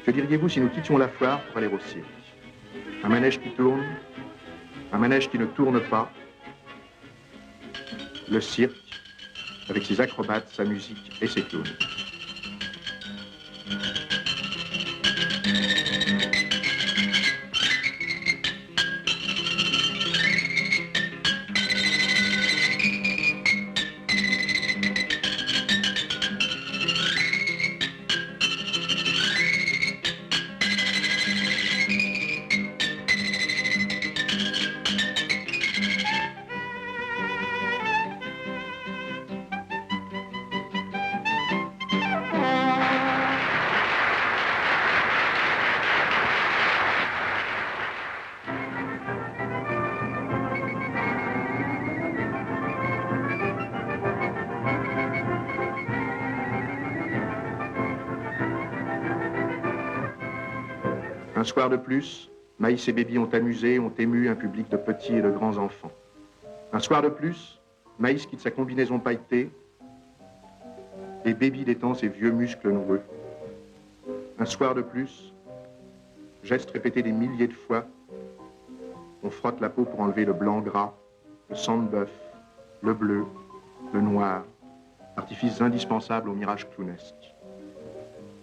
Que diriez-vous si nous quittions la foire pour aller au cirque? Un manège qui tourne, un manège qui ne tourne pas, le cirque, avec ses acrobates, sa musique et ses clowns. Un soir de plus, Maïs et Baby ont amusé, ont ému un public de petits et de grands enfants. Un soir de plus, Maïs quitte sa combinaison pailletée et Baby détend ses vieux muscles noueux. Un soir de plus, geste répété des milliers de fois, on frotte la peau pour enlever le blanc gras, le sang de bœuf, le bleu, le noir, artifices indispensables au mirage clownesque.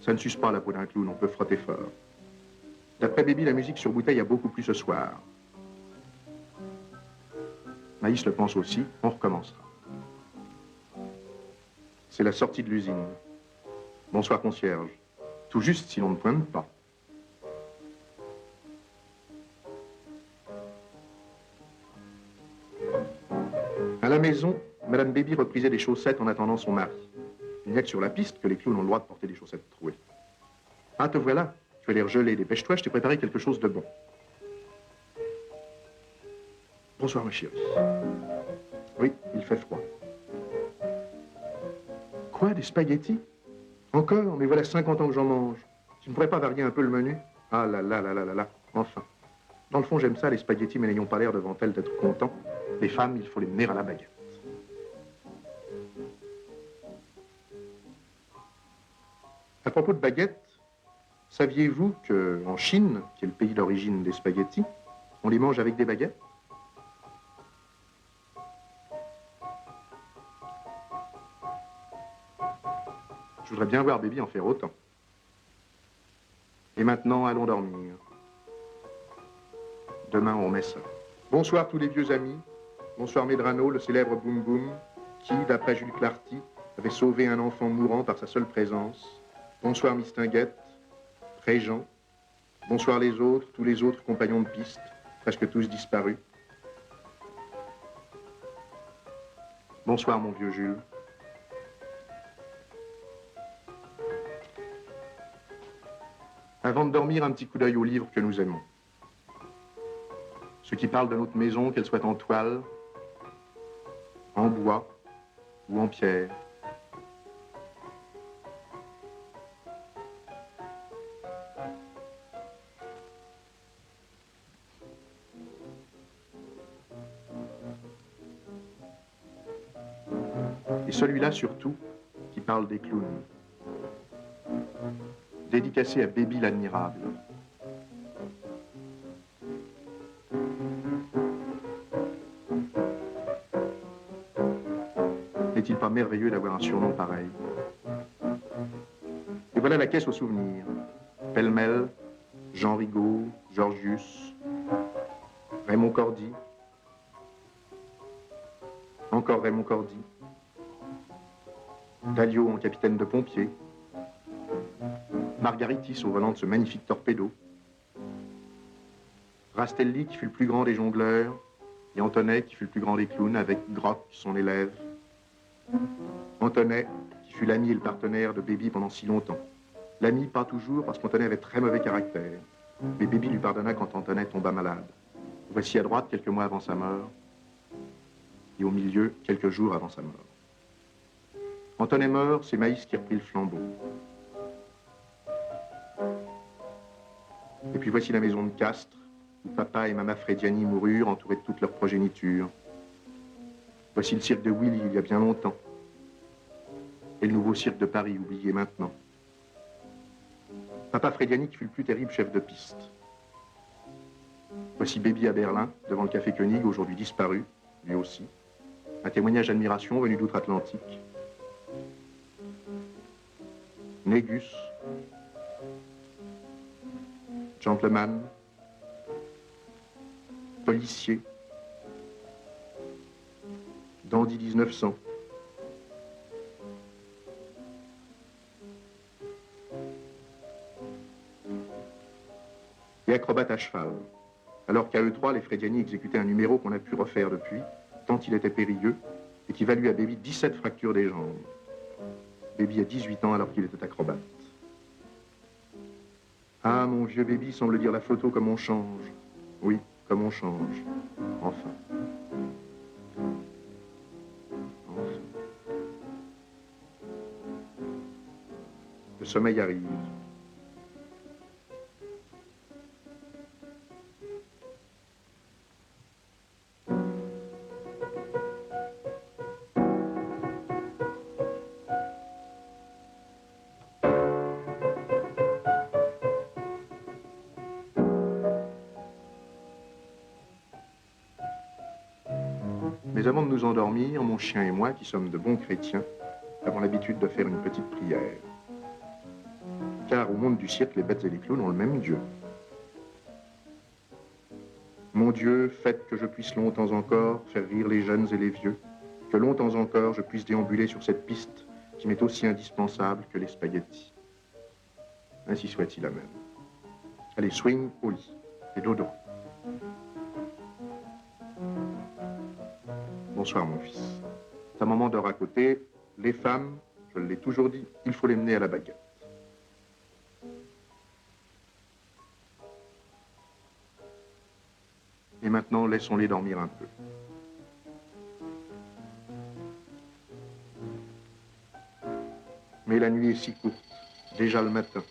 Ça ne suce pas la peau d'un clown, on peut frotter fort. D'après Baby, la musique sur bouteille a beaucoup plu ce soir. Maïs le pense aussi, on recommencera. C'est la sortie de l'usine. Bonsoir, concierge. Tout juste si l'on ne pointe pas. À la maison, Madame Baby reprisait des chaussettes en attendant son mari. Il n'y a que sur la piste que les clowns ont le droit de porter des chaussettes trouées. Ah, te voilà. Tu as l'air gelé, dépêche-toi, je t'ai préparé quelque chose de bon. Bonsoir, ma chérie. Oui, il fait froid. Quoi, des spaghettis? Encore? Mais voilà 50 ans que j'en mange. Tu ne pourrais pas varier un peu le menu? Ah là là là là là là, enfin. Dans le fond, j'aime ça, les spaghettis, mais n'ayons pas l'air devant elles d'être contents. Les femmes, il faut les mener à la baguette. À propos de baguettes, saviez-vous qu'en Chine, qui est le pays d'origine des spaghettis, on les mange avec des baguettes? Je voudrais bien voir Baby en faire autant. Et maintenant, allons dormir. Demain, on met ça. Bonsoir tous les vieux amis. Bonsoir Medrano, le célèbre Boum Boum, qui, d'après Jules Clarty, avait sauvé un enfant mourant par sa seule présence. Bonsoir Mistinguette, Régent. Bonsoir les autres, tous les autres compagnons de piste, presque tous disparus. Bonsoir mon vieux Jules. Avant de dormir, un petit coup d'œil aux livres que nous aimons. Ceux qui parlent de notre maison, qu'elle soit en toile, en bois ou en pierre. Et celui-là surtout, qui parle des clowns. Dédicacé à Baby l'admirable. N'est-il pas merveilleux d'avoir un surnom pareil? Et voilà la caisse aux souvenirs. Pêle-mêle, Jean Rigaud, Georgius, Raymond Cordy, encore Raymond Cordy, Dalio en capitaine de pompier, Margaritis au volant de ce magnifique torpedo, Rastelli qui fut le plus grand des jongleurs, et Antonet qui fut le plus grand des clowns avec Groc, son élève. Antonet qui fut l'ami et le partenaire de Baby pendant si longtemps. L'ami, pas toujours, parce qu'Antonet avait très mauvais caractère. Mais Baby lui pardonna quand Antonet tomba malade. Voici à droite, quelques mois avant sa mort, et au milieu, quelques jours avant sa mort. Antonet mort, c'est Maïs qui reprit le flambeau. Et puis voici la maison de Castres, où papa et maman Frediani moururent, entourés de toute leur progéniture. Voici le cirque de Willy, il y a bien longtemps. Et le nouveau cirque de Paris, oublié maintenant. Papa Frediani qui fut le plus terrible chef de piste. Voici Baby à Berlin, devant le café Koenig, aujourd'hui disparu, lui aussi. Un témoignage d'admiration venu d'outre-Atlantique. Négus, gentleman, policier, dandy 1900. Et acrobate à cheval. Alors qu'à eux trois, les Frediani exécutaient un numéro qu'on a pu refaire depuis, tant il était périlleux, et qui valut à Baby 17 fractures des jambes. Baby a 18 ans alors qu'il était acrobate. Ah, mon vieux Baby semble dire la photo comme on change. Oui, comme on change. Enfin. Enfin. Le sommeil arrive. Mais avant de nous endormir, mon chien et moi, qui sommes de bons chrétiens, avons l'habitude de faire une petite prière. Car au monde du cirque, les bêtes et les clowns ont le même Dieu. Mon Dieu, faites que je puisse longtemps encore faire rire les jeunes et les vieux, que longtemps encore je puisse déambuler sur cette piste qui m'est aussi indispensable que les spaghettis. Ainsi soit-il, amen. Allez, swing au lit et dodo. Bonsoir, mon fils. Ta maman dort à côté. Les femmes, je l'ai toujours dit, il faut les mener à la baguette. Et maintenant, laissons-les dormir un peu. Mais la nuit est si courte, déjà le matin.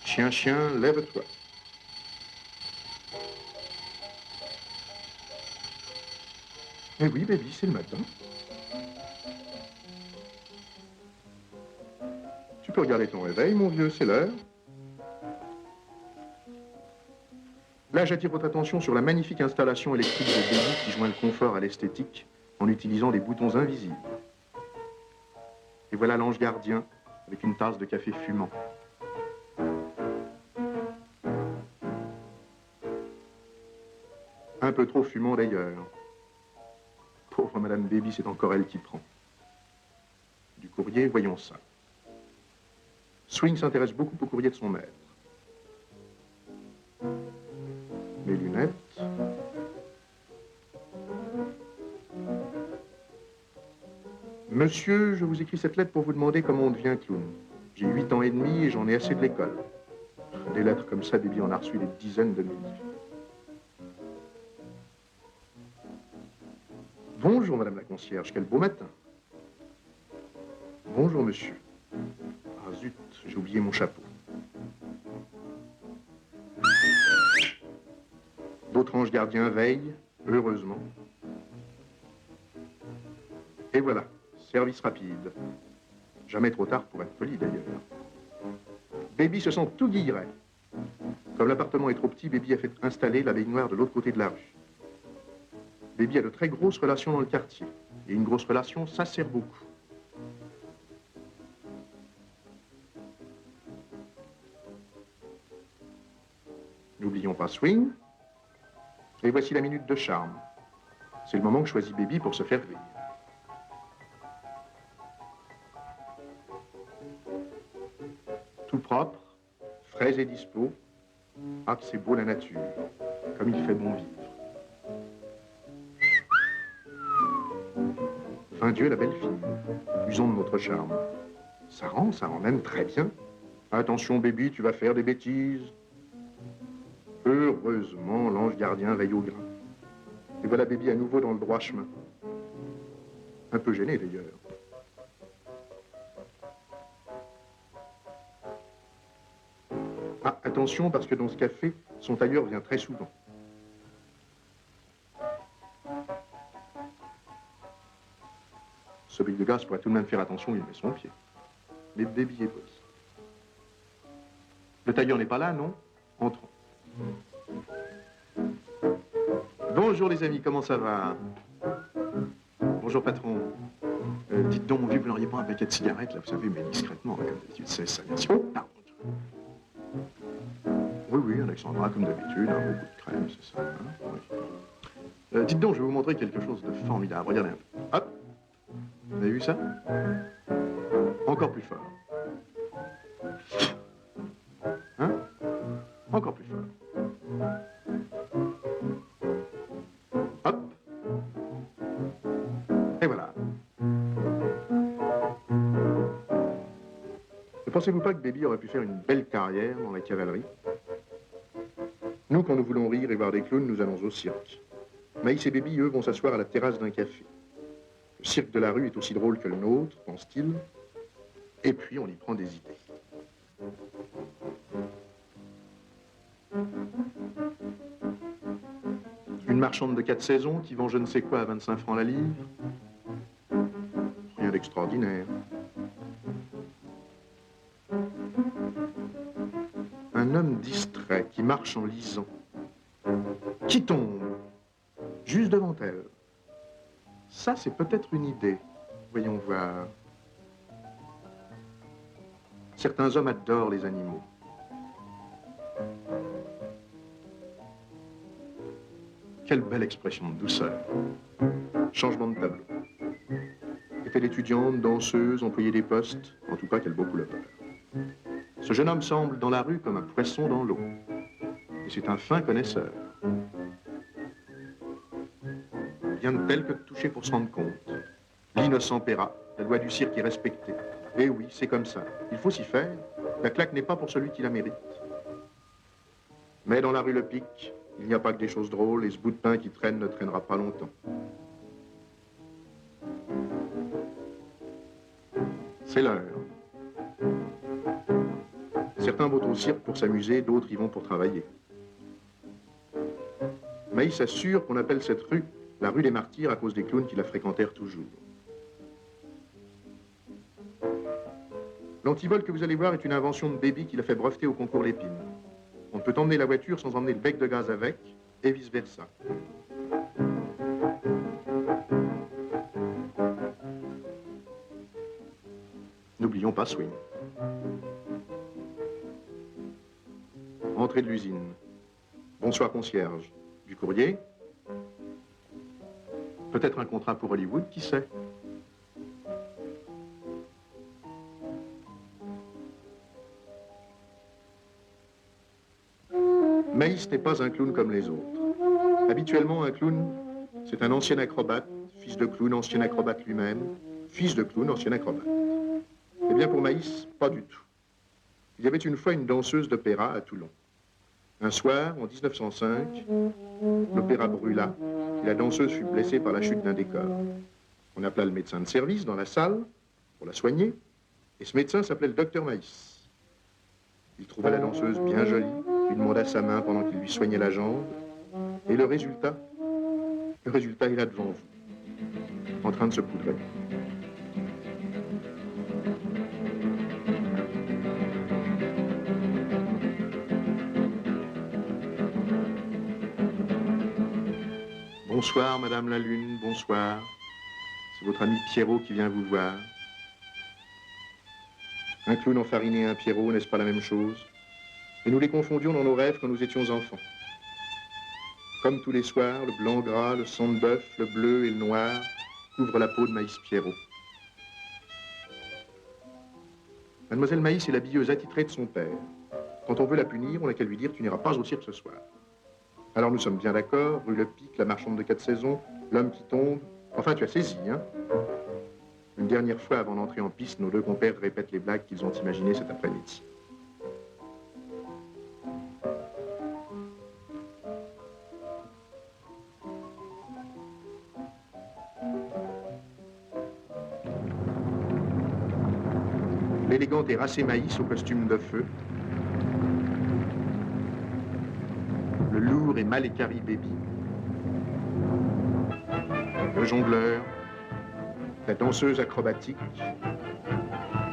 Chien, chien, lève-toi. Eh oui, baby, c'est le matin. Tu peux regarder ton réveil, mon vieux, c'est l'heure. Là, j'attire votre attention sur la magnifique installation électrique de Baby qui joint le confort à l'esthétique en utilisant des boutons invisibles. Et voilà l'ange gardien avec une tasse de café fumant. Un peu trop fumant d'ailleurs. Pauvre Madame Baby, c'est encore elle qui prend. Du courrier, voyons ça. Swing s'intéresse beaucoup au courrier de son maître. Mes lunettes. Monsieur, je vous écris cette lettre pour vous demander comment on devient clown. J'ai 8 ans et demi et j'en ai assez de l'école. Des lettres comme ça, Baby en a reçu des dizaines de milliers. Bonjour, Madame la concierge, quel beau matin. Bonjour, monsieur. Ah zut, j'ai oublié mon chapeau. D'autres anges gardiens veillent, heureusement. Et voilà, service rapide. Jamais trop tard pour être poli, d'ailleurs. Baby se sent tout guilleret. Comme l'appartement est trop petit, Baby a fait installer la baignoire de l'autre côté de la rue. Baby a de très grosses relations dans le quartier. Et une grosse relation, ça sert beaucoup. N'oublions pas swing. Et voici la minute de charme. C'est le moment que choisit Baby pour se faire rire. Tout propre, frais et dispo. Ah, c'est beau la nature. Comme il fait bon vivre. Fin Dieu, la belle fille. Usons de notre charme. Ça rend même très bien. Attention, Baby, tu vas faire des bêtises. Heureusement, l'ange gardien veille au grain. Et voilà Baby à nouveau dans le droit chemin. Un peu gêné d'ailleurs. Ah, attention, parce que dans ce café, son tailleur vient très souvent. Ce bec de gaz pourrait tout de même faire attention où il met son pied. mais Baby est poli. Le tailleur n'est pas là, non? Entrons. Bonjour les amis, comment ça va? Bonjour patron. Dites donc, mon vieux, vous n'auriez pas un paquet de cigarettes, là, vous savez, mais discrètement, comme d'habitude, c'est ça, merci. Oh, pardon. Oui, oui, un Alexandra, comme d'habitude, hein, beaucoup de crème, c'est ça. Hein, oui. Dites donc, je vais vous montrer quelque chose de formidable. Regardez un peu. Hop. Vous avez vu ça? Encore plus fort. Hein? Encore plus fort. Hop. Et voilà. Ne pensez-vous pas que Baby aurait pu faire une belle carrière dans la cavalerie? Nous, quand nous voulons rire et voir des clowns, nous allons au cirque. Maïs et Baby, eux, vont s'asseoir à la terrasse d'un café. Le cirque de la rue est aussi drôle que le nôtre, pense-t-il. Et puis, on y prend des idées. Une marchande de 4 saisons qui vend je ne sais quoi à 25 francs la livre. Rien d'extraordinaire. Un homme distrait qui marche en lisant, qui tombe juste devant elle. Ça, c'est peut-être une idée. Voyons voir. Certains hommes adorent les animaux. Quelle belle expression de douceur. Changement de tableau. Est-elle étudiante, danseuse, employée des postes? En tout cas, quel beau couleur. Ce jeune homme semble dans la rue comme un poisson dans l'eau. Et c'est un fin connaisseur. Rien de tel que de toucher pour se rendre compte. L'innocent paiera. La loi du cirque est respectée. Eh oui, c'est comme ça. Il faut s'y faire. La claque n'est pas pour celui qui la mérite. Mais dans la rue Le Pic, il n'y a pas que des choses drôles et ce bout de pain qui traîne ne traînera pas longtemps. C'est l'heure. Certains vont au cirque pour s'amuser, d'autres y vont pour travailler. Maïs assure qu'on appelle cette rue la rue des Martyrs à cause des clowns qui la fréquentèrent toujours. L'antivol que vous allez voir est une invention de Baby qui l'a fait breveter au concours Lépine. On peut emmener la voiture sans emmener le bec de gaz avec, et vice-versa. N'oublions pas Swing. Entrée de l'usine. Bonsoir, concierge. Du courrier? Peut-être un contrat pour Hollywood, qui sait? Maïs n'est pas un clown comme les autres. Habituellement, un clown, c'est un ancien acrobate, fils de clown, ancien acrobate lui-même, fils de clown, ancien acrobate. Eh bien, pour Maïs, pas du tout. Il y avait une fois une danseuse d'opéra à Toulon. Un soir, en 1905, l'opéra brûla et la danseuse fut blessée par la chute d'un décor. On appela le médecin de service dans la salle pour la soigner, et ce médecin s'appelait le docteur Maïs. Il trouva la danseuse bien jolie, lui demanda sa main pendant qu'il lui soignait la jambe, et le résultat est là devant vous, en train de se poudrer. Bonsoir, Madame la Lune, bonsoir. C'est votre ami Pierrot qui vient vous voir. Un clown enfariné et un Pierrot, n'est-ce pas la même chose? Et nous les confondions dans nos rêves quand nous étions enfants. Comme tous les soirs, le blanc gras, le sang de bœuf, le bleu et le noir couvrent la peau de Maïs Pierrot. Mademoiselle Maïs est la billeuse attitrée de son père. Quand on veut la punir, on n'a qu'à lui dire « Tu n'iras pas au cirque ce soir ». Alors nous sommes bien d'accord, rue Le Pic, la marchande de 4 saisons, l'homme qui tombe. Enfin, tu as saisi, hein? Une dernière fois, avant d'entrer en piste, nos deux compères répètent les blagues qu'ils ont imaginées cet après-midi. L'élégante et racée Maïs au costume de feu. Le lourd et mal équarri Baby. Le jongleur. La danseuse acrobatique.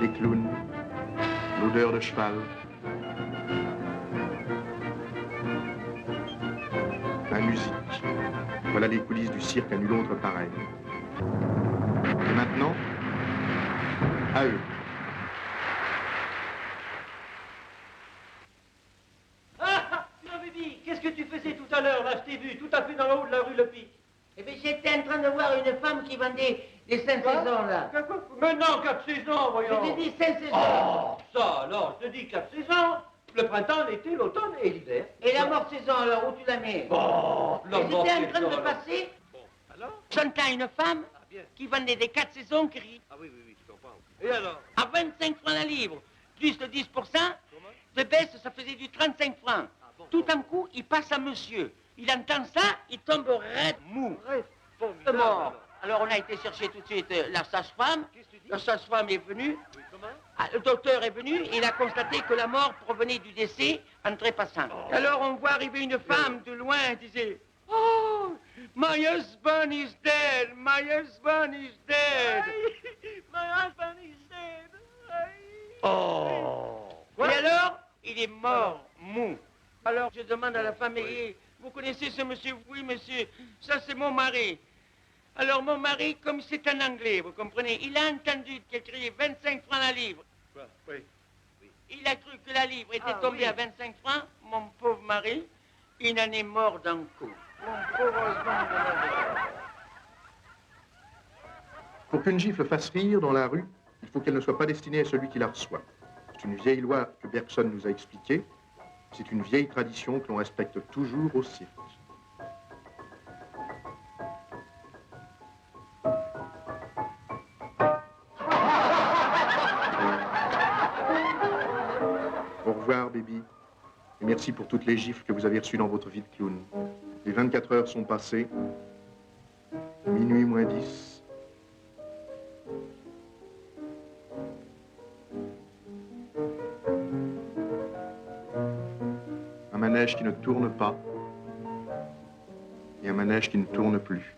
Les clowns. l'odeur de cheval, la musique. Voilà les coulisses du cirque à nul autre pareil. Et maintenant, à eux. Ah, Baby, qu'est-ce que tu faisais tout à l'heure, là, je t'ai vu, tout à fait dans le haut de la rue Le Pic. Eh bien, j'étais en train de voir une femme qui vendait des 5 saisons, là. Mais non, 4 saisons, voyons. Je t'ai dit 5 saisons. Oh, ça, alors, je te dis 4 saisons. Le printemps, l'été, l'automne et l'hiver. Et la morte saison, alors, où tu la mets? Oh, la Et morte j'étais en train saison, de alors. passer, Bon, alors? j'entends une femme bien. qui vendait des 4 saisons qui rit. Ah oui, je comprends. Et alors? À 25 francs la livre, plus de 10%, de baisse, ça faisait du 35 francs. Bon, Tout en coup, il passe à monsieur. Il entend ça, il tombe raide mou. Formidable, Mort. Alors on a été chercher tout de suite la sage-femme. Qu'est-ce que tu dis? La sage-femme est venue. Oui, comment? Ah, le docteur est venu et il a constaté que la mort provenait du décès en trépassant. Alors on voit arriver une femme de loin et disait « Oh, my husband is dead, my husband is dead. » My husband is dead. Oh. Quoi? Et alors, il est mort, mou. Alors je demande à la femme, et vous connaissez ce monsieur? Oui, monsieur, ça c'est mon mari. Alors mon mari, comme c'est un Anglais, vous comprenez, il a entendu qu'elle criait 25 francs la livre. Oui. Il a cru que la livre était Ah, tombée oui. à 25 francs. Mon pauvre mari, il en est mort d'un coup. Mon pauvre husband. Pour qu'une gifle fasse rire dans la rue, il faut qu'elle ne soit pas destinée à celui qui la reçoit. C'est une vieille loi que Bergson nous a expliquée. C'est une vieille tradition que l'on respecte toujours au cirque. Au revoir, baby. Et merci pour toutes les gifles que vous avez reçues dans votre vie de clown. Les 24 heures sont passées. Minuit moins 10. Un manège qui ne tourne pas et un manège qui ne tourne plus.